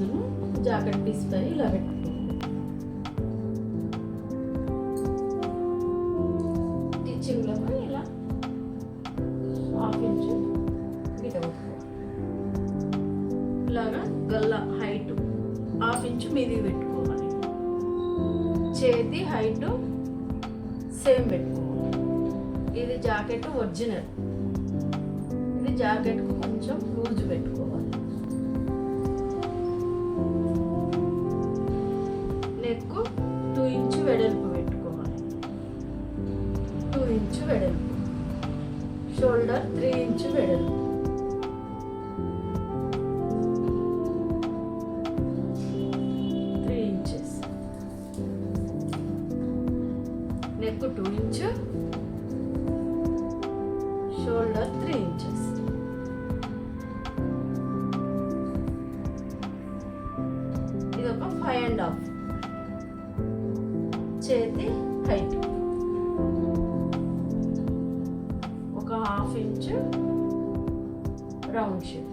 బ్లౌజును jacket piece పై ఇలా పెట్టుకోవాలి. స్టిచ్చింగ్లో ఇలా 1/2 ఇంచు గీత పెట్టుకోవాలి. ఇలాగా గల్ల హైట్ 1/2 ఇంచు మీదికి పెట్టుకోవాలి. చేతి హైట్ సేమ్ పెట్టుకోవాలి. ఇది జాకెట్ ఒరిజినల్. ఇది జాకెట్కు కొంచెం లూజ్ పెట్టుకోవాలి. నెక్ 2 ఇంచు వెడల్పు పెట్టుకోవాలి. 2 ఇంచు వెడల్పు. షోల్డర్ 3 ఇంచు వెడల్పు. Neck 2 inch, shoulder 3 inches. ఇది ఒక 5.5. చేతి హైట్ ఒక 1/2 ఇంచు రౌండ్ షేప్.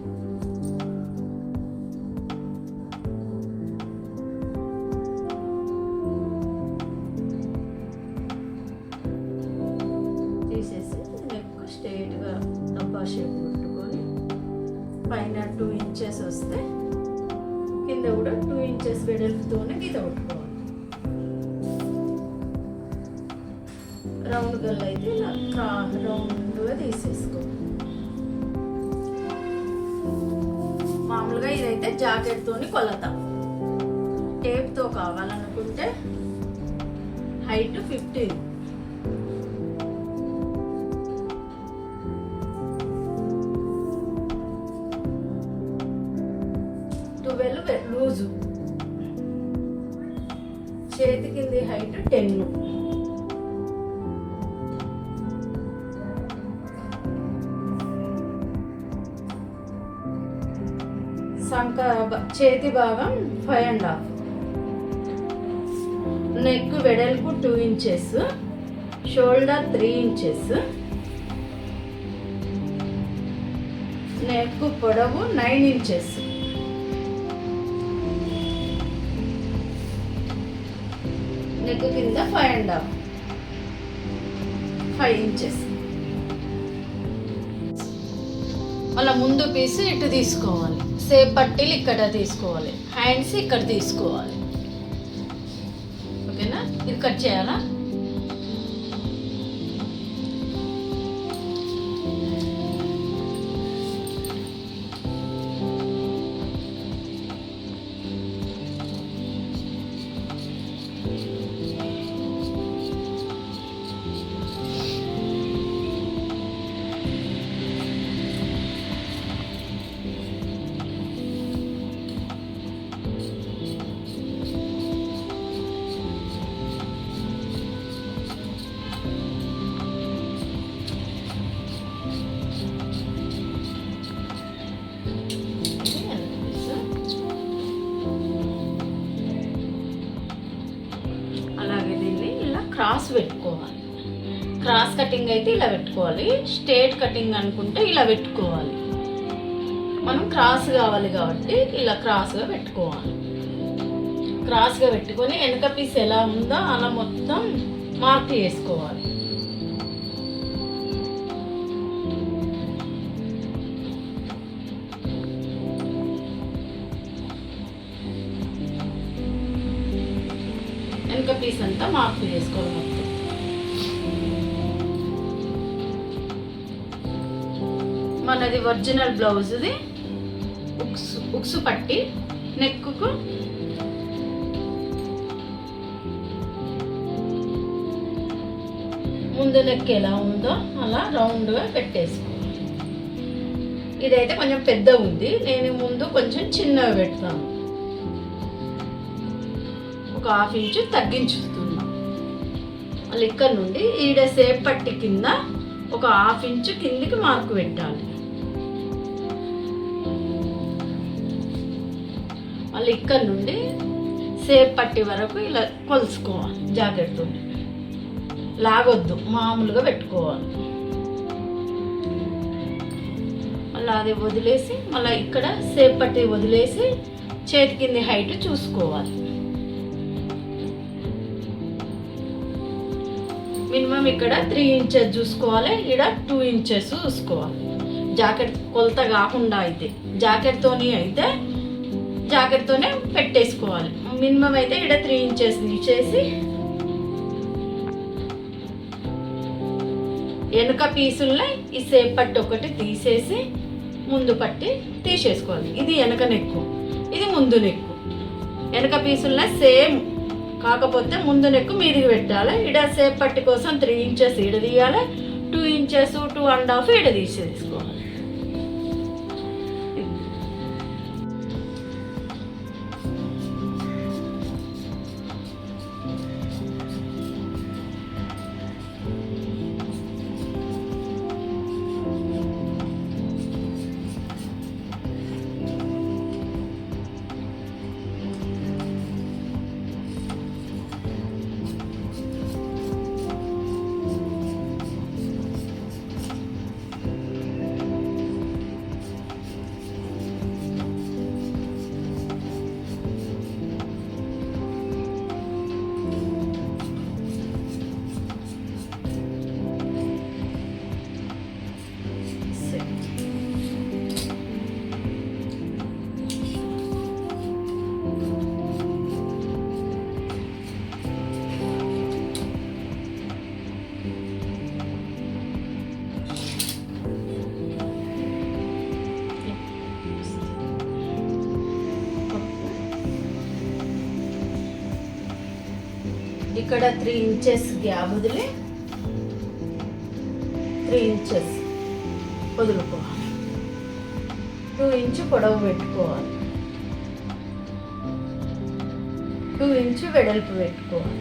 స్ట్రైట్గా డబ్బా షేప్ పెట్టుకొని పైన 2 ఇంచెస్ వస్తే కింద కూడా 2 ఇంచెస్ వెడల్పుతోనే గీత పెట్టుకోవాలి. రౌండ్ గల్ల అయితే ఇలా రౌండ్గా తీసేసుకోవాలి. మామూలుగా ఇదైతే జాకెట్తోని కొలత. టేప్తో కావాలనుకుంటే హైట్ 15, 12 లూజు. చేతి కింది హైట్ 10. చేతి భాగం 5.5. నెక్ వెడల్పు 2 ఇంచెస్, షోల్డర్ 3 ఇంచెస్. నెక్ పొడవు 9 ఇంచెస్. నెక్ కింద 5.5, 5 ఇంచెస్. మళ్ళీ ముందు పీసు ఇటు తీసుకోవాలి. సేప్ పట్టీలు ఇక్కడ తీసుకోవాలి. హ్యాండ్స్ ఇక్కడ తీసుకోవాలి. ఓకేనా? ఇది కట్ చేయాలా? క్రాస్ పెట్టుకోవాలి. క్రాస్ కటింగ్ అయితే ఇలా పెట్టుకోవాలి. స్ట్రేట్ కటింగ్ అనుకుంటే ఇలా పెట్టుకోవాలి. మనం క్రాస్ కావాలి కాబట్టి ఇలా క్రాస్గా పెట్టుకోవాలి. క్రాస్గా పెట్టుకొని వెనక పీస్ ఎలా ఉందో అలా మొత్తం మార్క్ చేసుకోవాలి. వెనక పీస్ అంతా మార్క్ చేసుకోవాలి మొత్తం. మనది ఒరిజినల్ బ్లౌజ్ది ఉక్స్ పట్టి నెక్కు ముందు నెక్ ఎలా ఉందో అలా రౌండ్గా పెట్టేసుకోవాలి. ఇదైతే కొంచెం పెద్ద ఉంది. నేను ముందు కొంచెం చిన్నగా పెడతాను. ఒక 1/2 ఇంచు తగ్గించుతున్నా. మళ్ళీ ఇక్కడ నుండి ఈడ సేప్ పట్టి కింద ఒక 1/2 ఇంచు కిందికి మార్కు పెట్టాలి. మళ్ళీ ఇక్కడ నుండి సేప్ పట్టి వరకు ఇలా కొలుసుకోవాలి. జాకెట్తో లాగొద్దు, మామూలుగా పెట్టుకోవాలి. మళ్ళీ అది వదిలేసి మళ్ళీ ఇక్కడ సేప్ పట్టి వదిలేసి చేతి కింది హైట్ చూసుకోవాలి. మినిమం ఇక్కడ 3 ఇంచెస్ చూసుకోవాలి, ఇక్కడ 2 ఇంచెస్ చూసుకోవాలి. జాకెట్ కొలత కాకుండా అయితే జాకెట్తోనే పెట్టేసుకోవాలి. మినిమం అయితే ఇక్కడ 3 ఇంచెస్ తీసేసి వెనుక పీసుల్ని ఈ సేప్ పట్టి ఒకటి తీసేసి ముందు పట్టి తీసేసుకోవాలి. ఇది వెనక నెక్కు, ఇది ముందు నెక్కు. వెనక పీసుల్ని సేమ్, కాకపోతే ముందు నెక్కు మీదికి పెట్టాలి. ఇక్కడ సేప్ పట్టి కోసం 3 ఇంచెస్ ఈడ తీయాలి, 2 ఇంచెస్ 2.5 ఈడ తీసేసుకోవాలి. ఇక్కడ 3 ఇంచెస్ గ్యాప్ వదిలి 3 ఇంచెస్ వదులుకోవాలి. 2 ఇంచు పొడవు పెట్టుకోవాలి, 2 ఇంచు వెడల్పు పెట్టుకోవాలి.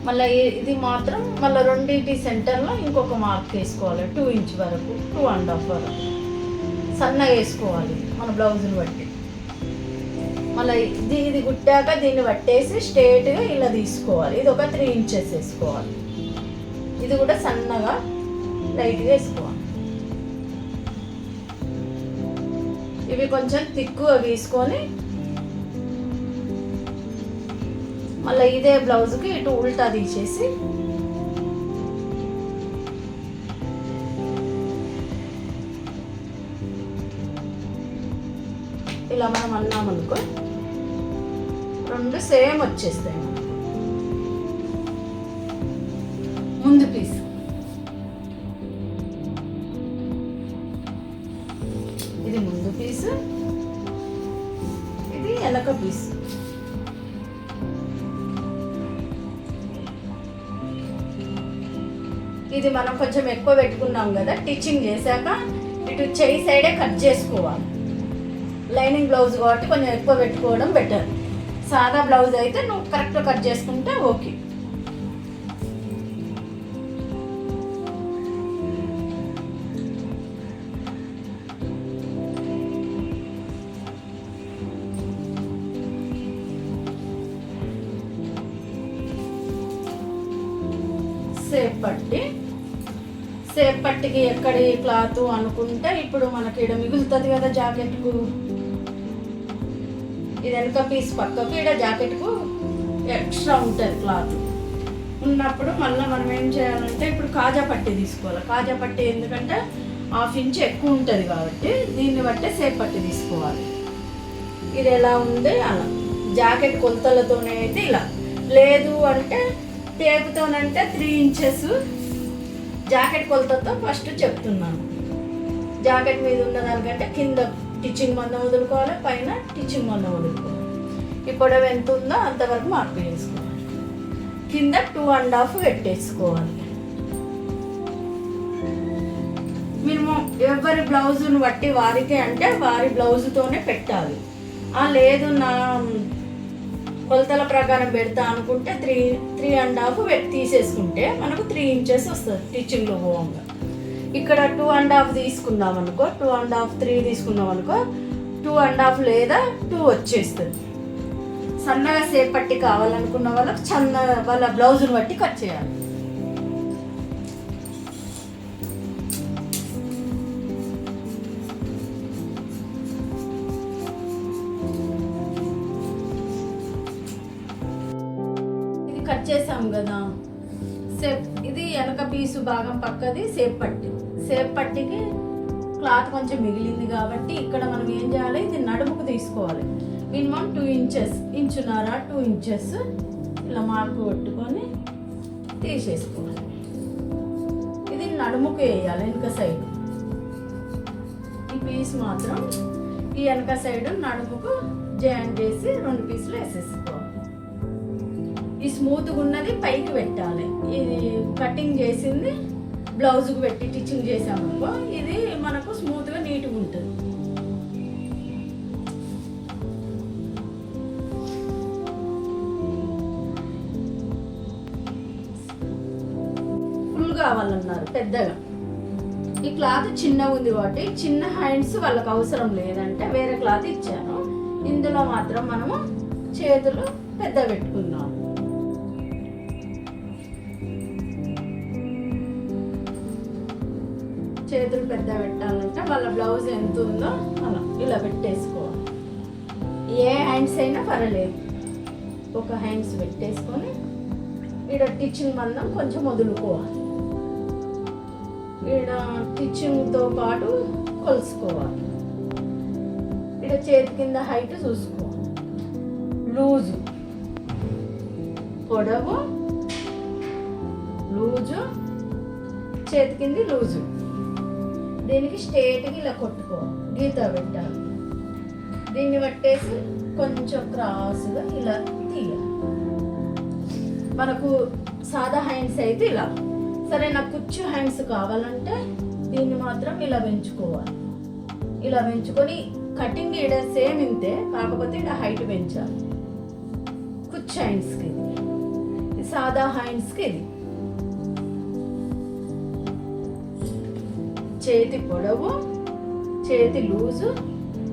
మళ్ళీ ఇది మాత్రం మళ్ళీ రెండింటి సెంటర్లో ఇంకొక మార్క్ వేసుకోవాలి. 2 ఇంచ్ వరకు, 2.5 వరకు సన్నగా వేసుకోవాలి మన బ్లౌజ్ని బట్టి. మళ్ళీ ఇది కుట్టాక దీన్ని పట్టేసి స్ట్రేట్గా ఇలా తీసుకోవాలి. ఇది ఒక 3 ఇంచెస్ వేసుకోవాలి. ఇది కూడా సన్నగా లైట్గా వేసుకోవాలి. ఇవి కొంచెం తిక్కుగా తీసుకొని మళ్ళీ ఇదే బ్లౌజ్కి ఇటు ఉల్టా తీసేసి ఇలా మనం అన్నామనుకో 2 సేమ్ వచ్చేస్తాయి. ముందు పీస్ ఇది ముందు పీసు, ఇది వెనక పీసు. ఇది మనం కొంచెం ఎక్కువ పెట్టుకున్నాం కదా, టిచ్చింగ్ చేశాక ఇటు చెయ్యి సైడే కట్ చేసుకోవాలి. లైనింగ్ బ్లౌజ్ కాబట్టి కొంచెం ఎక్కువ పెట్టుకోవడం బెటర్. సాదా బ్లౌజ్ అయితే నువ్వు కరెక్ట్గా కట్ చేసుకుంటే ఓకే. సేప్ పట్టికి ఎక్కడి క్లాత్ అనుకుంటే ఇప్పుడు మనకి ఇక్కడ మిగులుతుంది కదా జాకెట్కు. ఇది వెనక పీస్ పక్కకు ఇక్కడ జాకెట్కు ఎక్స్ట్రా ఉంటుంది క్లాత్ ఉన్నప్పుడు మళ్ళీ మనం ఏం చేయాలంటే ఇప్పుడు కాజా పట్టి తీసుకోవాలి. కాజా పట్టి ఎందుకంటే 1/2 ఇంచ్ ఎక్కువ ఉంటుంది కాబట్టి దీన్ని బట్టే సేప్ పట్టి తీసుకోవాలి. ఇది ఎలా ఉంది అలా జాకెట్ కొలతలతోనే అయితే ఇలా, లేదు అంటే టేపుతోనంటే 3 ఇంచెస్ జాకెట్ కొలతతో ఫస్ట్ చెప్తున్నాను. జాకెట్ మీద ఉన్న దానికంటే కింద టిచ్చింగ్ మందం వదులుకోవాలి, పైన టిచ్చింగ్ మందం వదులుకోవాలి. ఈ పొడవు ఎంత ఉందో అంతవరకు మార్పు చేసుకోవాలి. కింద 2.5 పెట్టేసుకోవాలి. మినిమం ఎవరి బ్లౌజును బట్టి వారికి అంటే వారి బ్లౌజుతోనే పెట్టాలి. లేదు నా కొలతల ప్రకారం పెడతా అనుకుంటే 3.5 తీసేసుకుంటే మనకు 3 ఇంచెస్ వస్తుంది టిచ్చింగ్లో పోవంగా. ఇక్కడ 2.5 తీసుకున్నాం అనుకో, 2.5 3 తీసుకున్నాం అనుకో 2.5 లేదా 2 వచ్చేస్తుంది. సన్నగా సేప్ పట్టి కావాలనుకున్న వాళ్ళకి వాళ్ళ బ్లౌజ్ని బట్టి కట్ చేయాలి. చేసాం కదా సేప్, ఇది వెనక పీసు భాగం పక్కది సేప్ పట్టి. సేప్ పట్టికి క్లాత్ కొంచెం మిగిలింది కాబట్టి ఇక్కడ మనం ఏం చేయాలి, ఇది నడుముకు తీసుకోవాలి. మినిమం 2 ఇంచెస్, ఇంచున్నర 2 ఇంచెస్ ఇలా మార్కు కొట్టుకొని తీసేసుకోవాలి. ఇది నడుముకు వేయాలి వెనక సైడ్. ఈ పీస్ మాత్రం ఈ వెనక సైడ్ నడుముకు జాయిన్ చేసి 2 పీసులు వేసేసుకోవాలి. ఈ స్మూత్గా ఉన్నది పైకి పెట్టాలి. ఇది కటింగ్ చేసింది బ్లౌజ్కి పెట్టి టిచ్చింగ్ చేసామనుకో ఇది మనకు స్మూత్గా నీట్గా ఉంటుంది. ఫుల్ కావాలన్నారు పెద్దగా. ఈ క్లాత్ చిన్నగా ఉంది కాబట్టి చిన్న హ్యాండ్స్ వాళ్ళకి అవసరం లేదంటే వేరే క్లాత్ ఇచ్చాను. ఇందులో మాత్రం మనము చేతులు పెద్ద పెట్టుకుందాం. చేతులు పెద్ద పెట్టాలంటే వాళ్ళ బ్లౌజ్ ఎంత ఉందో అలా ఇలా పెట్టేసుకోవాలి. ఏ హ్యాండ్స్ అయినా పర్వాలేదు, ఒక హ్యాండ్స్ పెట్టేసుకొని ఇక్కడ టిచ్చింగ్ మందం కొంచెం వదులుకోవాలి. ఇక్కడ టిచ్చింగ్తో పాటు కొలుసుకోవాలి. ఇక్కడ చేతి కింద హైట్ చూసుకోవాలి. లూజు, పొడవు, లూజు, చేతి కింది లూజు. దీనికి స్ట్రేట్గా ఇలా కొట్టుకోవాలి, గీత పెట్టాలి. దీన్ని పట్టేసి కొంచెం క్రాస్గా ఇలా తీయాలి. మనకు సాదా హ్యాండ్స్ అయితే ఇలా, సరే నాకు కుచ్చు హ్యాండ్స్ కావాలంటే దీన్ని మాత్రం ఇలా పెంచుకోవాలి. ఇలా పెంచుకొని కటింగ్ ఈడ సేమ్ ఇంతే, కాకపోతే ఇక్కడ హైట్ పెంచాలి. కుచ్చు హ్యాండ్స్కి ఇది, సాదా హ్యాండ్స్కి ఇది. చేతి పొడవు, చేతి లూజు,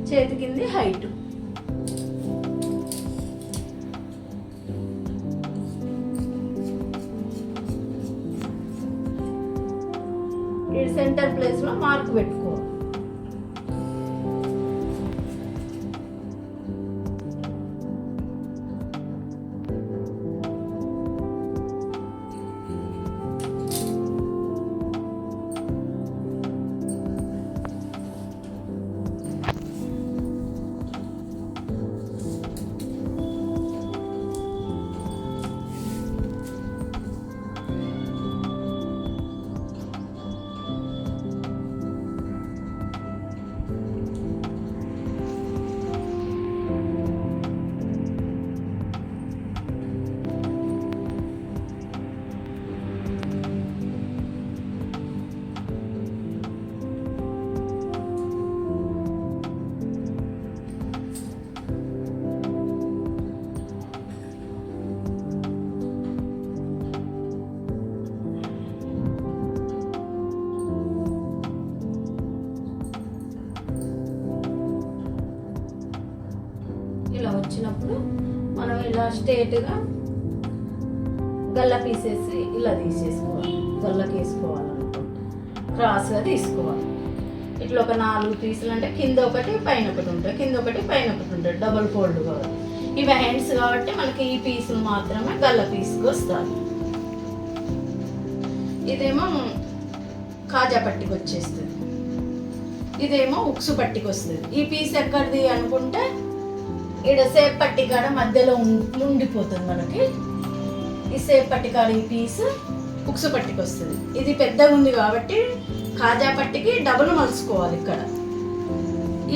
చేతి కింది హైటు. ఈ సెంటర్ ప్లేస్లో మార్క్ పెట్టుకోవాలి. ఇలా వచ్చినప్పుడు మనం ఇలా స్ట్రేట్గా గల్ల పీసేసి ఇలా తీసేసుకోవాలి. గల్లకి వేసుకోవాలనుకుంటే క్రాస్గా తీసుకోవాలి. ఇట్లా ఒక 4 పీసులు అంటే కింద ఒకటి పైన ఒకటి ఉంటుంది, కింద ఒకటి పైన ఒకటి ఉంటుంది, డబుల్ ఫోల్డ్ కాబట్టి. ఇవి హ్యాండ్స్ కాబట్టి మనకి ఈ పీసులు మాత్రమే గల్ల పీస్కి వస్తాయి. ఇదేమో కాజా పట్టికి వచ్చేస్తుంది, ఇదేమో ఉక్సు పట్టికి వస్తుంది. ఈ పీస్ ఎక్కడిది అనుకుంటే ఇక్కడ సేప్ పట్టి కాడ మధ్యలో ఉండిపోతుంది మనకి. ఈ సేప్ పట్టి కాడ ఈ పీస్ ఉక్సు పట్టికి వస్తుంది. ఇది పెద్దగా ఉంది కాబట్టి కాజా పట్టికి డబుల్ మలుచుకోవాలి. ఇక్కడ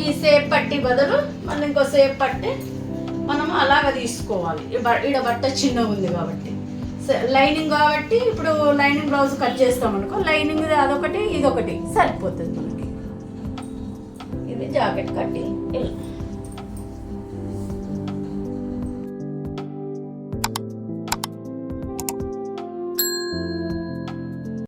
ఈ సేప్ పట్టి బదులు మళ్ళీ ఇంకో సేప్ పట్టి మనం అలాగ తీసుకోవాలి. ఇక్కడ బట్ట చిన్నగా ఉంది కాబట్టి, లైనింగ్ కాబట్టి ఇప్పుడు లైనింగ్ బ్లౌజ్ కట్ చేస్తాం అనుకో, లైనింగ్ అదొకటి ఇదొకటి సరిపోతుంది మనకి. ఇది జాకెట్ కటింగ్ ఇలా.